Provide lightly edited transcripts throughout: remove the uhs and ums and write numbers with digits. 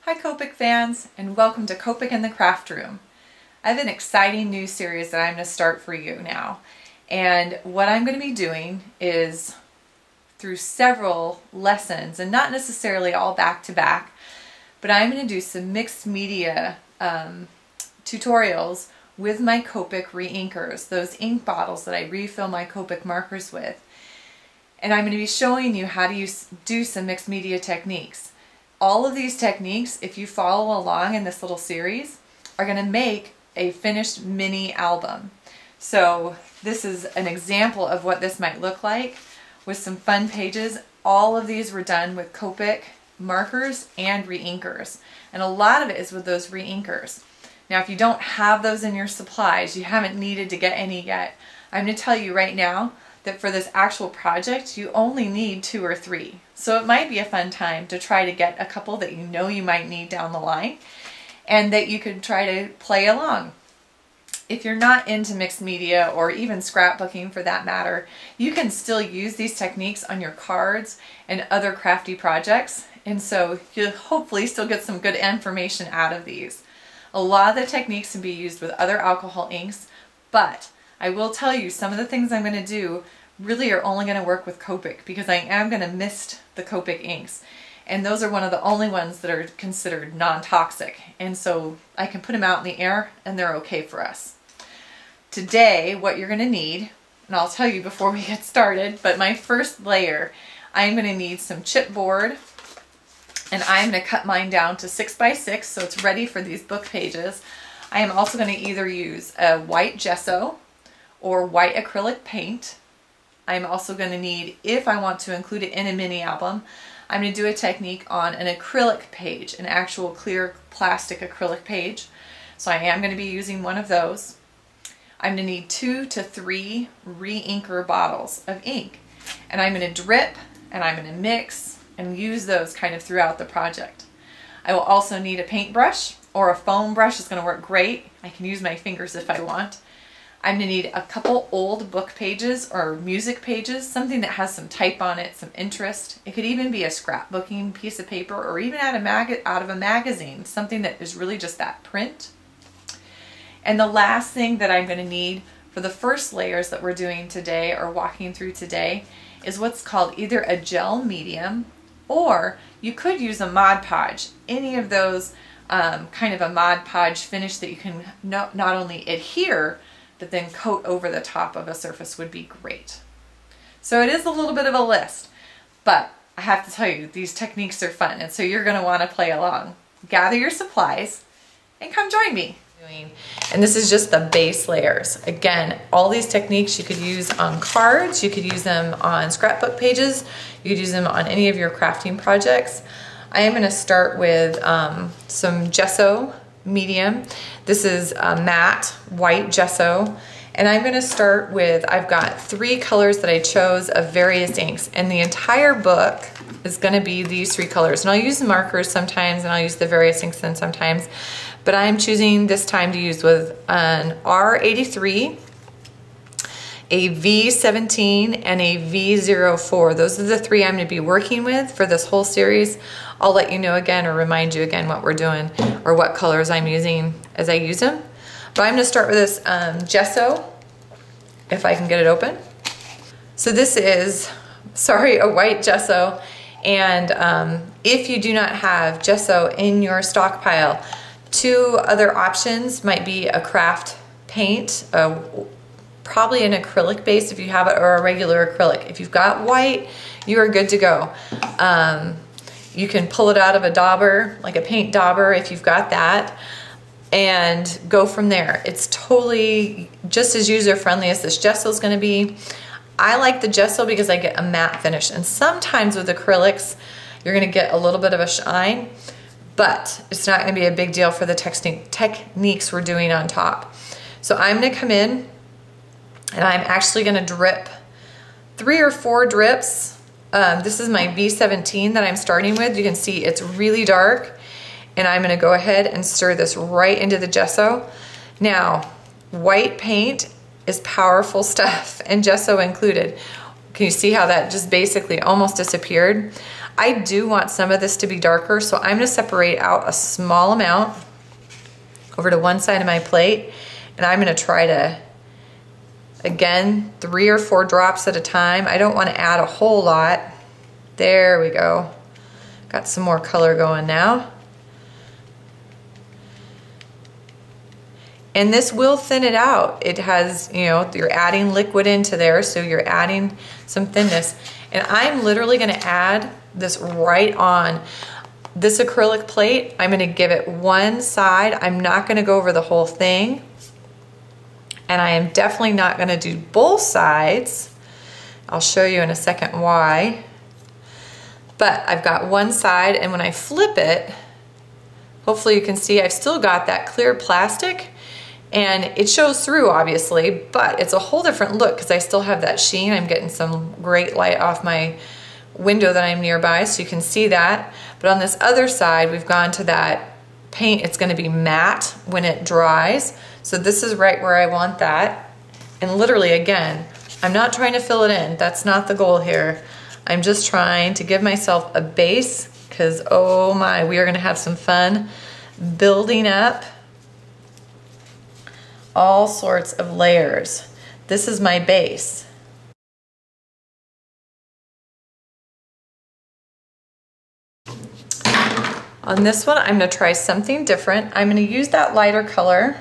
Hi Copic fans, and welcome to Copic in the Craft Room. I have an exciting new series that I'm going to start for you now. And what I'm going to be doing is through several lessons, and not necessarily all back to back, but I'm going to do some mixed media tutorials with my Copic reinkers, those ink bottles that I refill my Copic markers with. And I'm going to be showing you how to do some mixed media techniques. All of these techniques, if you follow along in this little series, are going to make a finished mini album. So this is an example of what this might look like with some fun pages. All of these were done with Copic markers and reinkers. And a lot of it is with those reinkers. Now if you don't have those in your supplies, you haven't needed to get any yet, I'm going to tell you right now that for this actual project, you only need 2 or 3. So it might be a fun time to try to get a couple that you know you might need down the line and that you could try to play along. If you're not into mixed media or even scrapbooking for that matter, you can still use these techniques on your cards and other crafty projects, and so you'll hopefully still get some good information out of these. A lot of the techniques can be used with other alcohol inks, but I will tell you some of the things I'm going to do really are only going to work with Copic because I am going to mist the Copic inks. And those are one of the only ones that are considered non-toxic. And so I can put them out in the air and they're okay for us. Today, what you're going to need, and I'll tell you before we get started, but my first layer, I'm going to need some chipboard. And I'm going to cut mine down to 6 by 6 so it's ready for these book pages. I am also going to either use a white gesso or white acrylic paint. I'm also going to need, if I want to include it in a mini album, I'm going to do a technique on an acrylic page, an actual clear plastic acrylic page. So I am going to be using one of those. I'm going to need 2 to 3 reinker bottles of ink. And I'm going to drip and I'm going to mix and use those kind of throughout the project. I will also need a paintbrush, or a foam brush is going to work great. I can use my fingers if I want. I'm going to need a couple old book pages or music pages, something that has some type on it, some interest. It could even be a scrapbooking piece of paper or even out of a magazine, something that is really just that print. And the last thing that I'm going to need for the first layers that we're doing today or walking through today is what's called either a gel medium, or you could use a Mod Podge. Any of those kind of a Mod Podge finish that you can not only adhere but then coat over the top of a surface would be great. So it is a little bit of a list, but I have to tell you, these techniques are fun, and so you're going to want to play along. Gather your supplies and come join me. And this is just the base layers. Again, all these techniques you could use on cards, you could use them on scrapbook pages, you could use them on any of your crafting projects. I am going to start with some gesso medium. This is a matte white gesso, and I'm going to start with, I've got 3 colors that I chose of various inks, and the entire book is going to be these 3 colors. And I'll use the markers sometimes, and I'll use the various inks then sometimes, but I'm choosing this time to use with an R83, a V17, and a V04. Those are the 3 I'm going to be working with for this whole series. I'll let you know again or remind you again what we're doing or what colors I'm using as I use them. But I'm going to start with this gesso, if I can get it open. So this is, sorry, a white gesso. And if you do not have gesso in your stockpile, 2 other options might be a craft paint, probably an acrylic base if you have it, or a regular acrylic. If you've got white, you are good to go. You can pull it out of a dauber, like a paint dauber if you've got that, and go from there. It's totally just as user-friendly as this gesso is going to be. I like the gesso because I get a matte finish, and sometimes with acrylics you're going to get a little bit of a shine, but it's not going to be a big deal for the techniques we're doing on top. So I'm going to come in and I'm actually going to drip 3 or 4 drips. This is my V17 that I'm starting with. You can see it's really dark, and I'm going to go ahead and stir this right into the gesso. Now, white paint is powerful stuff, and gesso included. Can you see how that just basically almost disappeared? I do want some of this to be darker, so I'm gonna separate out a small amount over to one side of my plate, and I'm gonna try to, again, 3 or 4 drops at a time. I don't wanna add a whole lot. There we go. Got some more color going now. And this will thin it out. It has, you know, you're adding liquid into there, so you're adding some thinness. And I'm literally gonna add this right on this acrylic plate. I'm gonna give it one side. I'm not gonna go over the whole thing. And I am definitely not gonna do both sides. I'll show you in a second why. But I've got one side, and when I flip it, hopefully you can see I've still got that clear plastic, and it shows through obviously, but it's a whole different look because I still have that sheen. I'm getting some great light off my window that I'm nearby, so you can see that. But on this other side, we've gone to that paint. It's gonna be matte when it dries. So this is right where I want that. And literally, again, I'm not trying to fill it in. That's not the goal here. I'm just trying to give myself a base, because oh my, we are gonna have some fun building up all sorts of layers. This is my base. On this one, I'm gonna try something different. I'm gonna use that lighter color.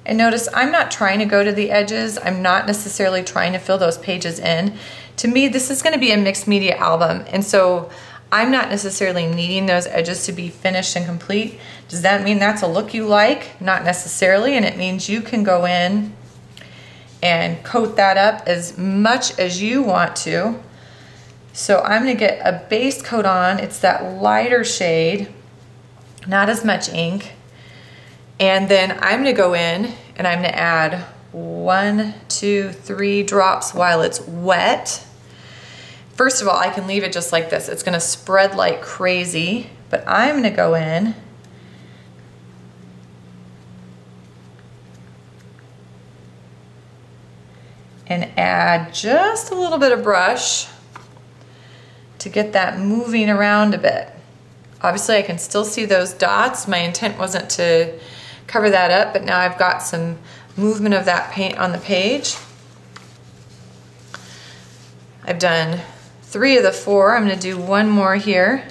And notice I'm not trying to go to the edges. I'm not necessarily trying to fill those pages in. To me, this is gonna be a mixed media album. And so I'm not necessarily needing those edges to be finished and complete. Does that mean that's a look you like? Not necessarily, and it means you can go in and coat that up as much as you want to. So I'm gonna get a base coat on. It's that lighter shade, not as much ink. And then I'm gonna go in and I'm gonna add 1, 2, 3 drops while it's wet. First of all, I can leave it just like this. It's gonna spread like crazy, but I'm gonna go in and add just a little bit of brush to get that moving around a bit. Obviously, I can still see those dots. My intent wasn't to cover that up, but now I've got some movement of that paint on the page. I've done 3 of the 4. I'm gonna do one more here.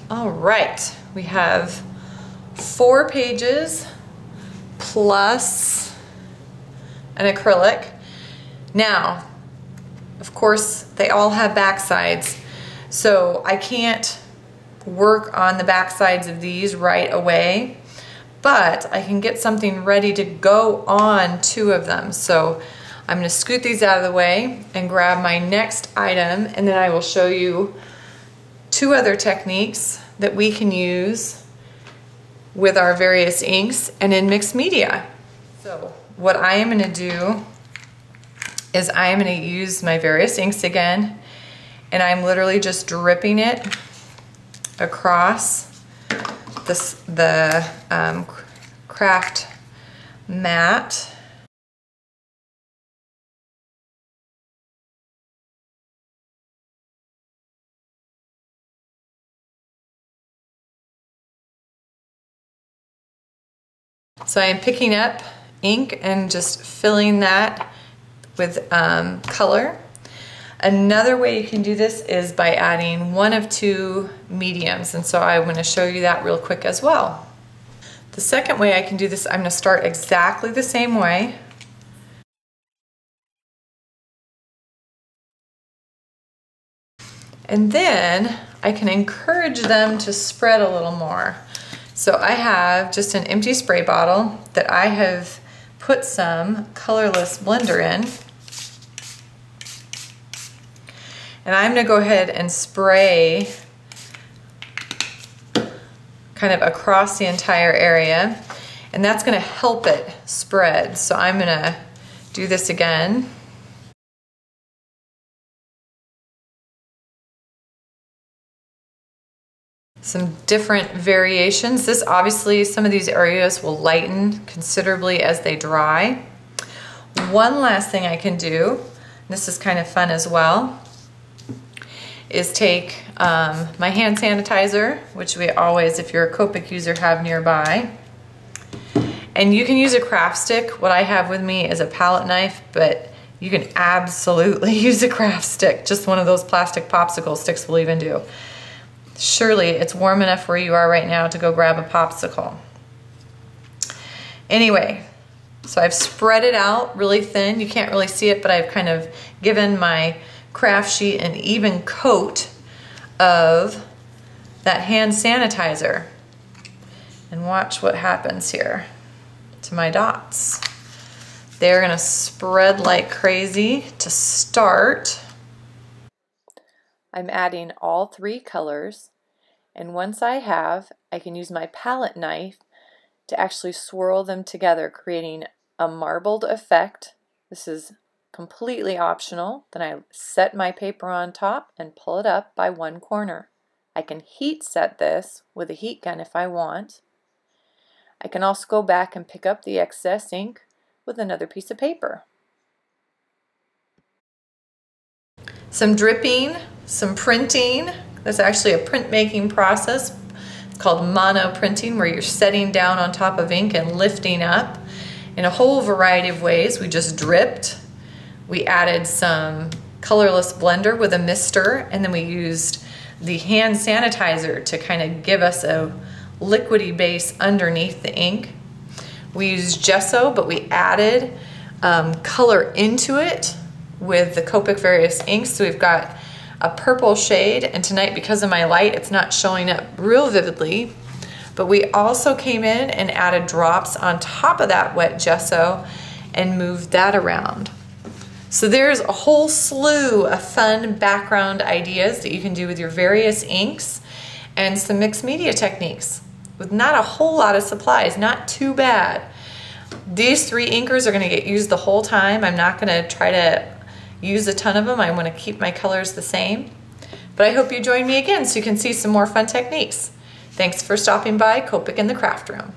All right, we have 4 pages plus an acrylic. Now, of course, they all have back sides, so I can't work on the back sides of these right away, but I can get something ready to go on 2 of them. So I'm gonna scoot these out of the way and grab my next item, and then I will show you 2 other techniques that we can use with our various inks and in mixed media. So what I am gonna do is I am gonna use my various inks again, and I'm literally just dripping it across the craft mat. So I am picking up ink and just filling that with color. Another way you can do this is by adding 1 of 2 mediums, and so I'm going to show you that real quick as well. The second way I can do this, I'm going to start exactly the same way. And then I can encourage them to spread a little more. So I have just an empty spray bottle that I have put some colorless blender in. And I'm going to go ahead and spray kind of across the entire area, and that's going to help it spread. So I'm going to do this again. Some different variations. This obviously, some of these areas will lighten considerably as they dry. One last thing I can do, this is kind of fun as well, is take my hand sanitizer, which we always, if you're a Copic user, have nearby. And you can use a craft stick. What I have with me is a palette knife, but you can absolutely use a craft stick. Just one of those plastic popsicle sticks will even do. Surely it's warm enough where you are right now to go grab a popsicle. Anyway, so I've spread it out really thin. You can't really see it, but I've kind of given my craft sheet an even coat of that hand sanitizer. And watch what happens here to my dots. They're gonna spread like crazy. To start, I'm adding all 3 colors, and once I have, I can use my palette knife to actually swirl them together, creating a marbled effect. This is completely optional. Then I set my paper on top and pull it up by one corner. I can heat set this with a heat gun if I want. I can also go back and pick up the excess ink with another piece of paper. Some dripping, some printing. That's actually a printmaking process. It's called mono printing, where you're setting down on top of ink and lifting up in a whole variety of ways. We just dripped. We added some colorless blender with a mister, and then we used the hand sanitizer to kind of give us a liquidy base underneath the ink. We used gesso, but we added color into it with the Copic Various inks. So we've got a purple shade, and tonight, because of my light, it's not showing up real vividly, but we also came in and added drops on top of that wet gesso and moved that around. So there's a whole slew of fun background ideas that you can do with your various inks and some mixed media techniques with not a whole lot of supplies. Not too bad. These 3 inkers are going to get used the whole time. I'm not going to try to use a ton of them. I want to keep my colors the same. But I hope you join me again so you can see some more fun techniques. Thanks for stopping by Copic in the Craft Room.